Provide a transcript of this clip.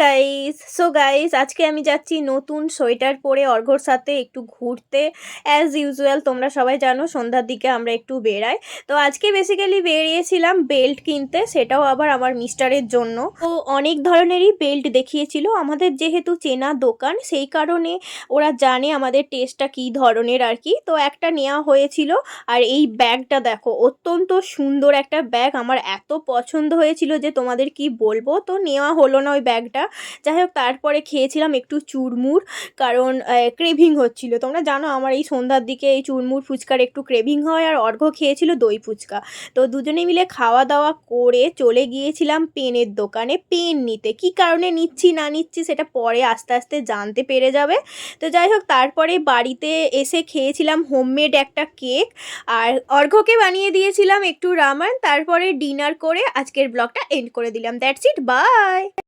Guys আজকে আমি যাচ্ছি নতুন সোয়েটার পরে অর্ঘ্যর সাথে একটু ঘুরতে। অ্যাজ ইউজুয়াল তোমরা সবাই জানো সন্ধ্যার দিকে আমরা একটু বেরাই। তো আজকে বেসিক্যালি বেরিয়েছিলাম বেল্ট কিনতে, সেটাও আবার আমার মিস্টারের জন্য। তো অনেক ধরনেরই বেল্ট দেখিয়েছিল, আমাদের যেহেতু চেনা দোকান সেই কারণে ওরা জানে আমাদের টেস্টটা কী ধরনের আর কি। তো একটা নেওয়া হয়েছিল। আর এই ব্যাগটা দেখো, অত্যন্ত সুন্দর একটা ব্যাগ, আমার এত পছন্দ হয়েছিল যে তোমাদের কি বলবো। তো নেওয়া হলো না ওই ব্যাগটা। যাই হোক, তারপরে খেয়েছিলাম একটু চুরমুর, কারণ ক্রেভিং হচ্ছিল। তোমরা জানো আমার এই সন্ধ্যার দিকে এই চুরমুর ফুচকার একটু ক্রেভিং হয়। আর অর্ঘ্য খেয়েছিল দই ফুচকা। তো দুজনে মিলে খাওয়া দাওয়া করে চলে গিয়েছিলাম পেনের দোকানে পেন নিতে। কি কারণে নিচ্ছি না নিচ্ছি সেটা পরে আস্তে আস্তে জানতে পেরে যাবে। তো যাই হোক, তারপরে বাড়িতে এসে খেয়েছিলাম হোমমেড একটা কেক, আর অর্ঘ্যকে বানিয়ে দিয়েছিলাম একটু রামেন। তারপরে ডিনার করে আজকের ব্লগটা এন্ড করে দিলাম। That's it, by.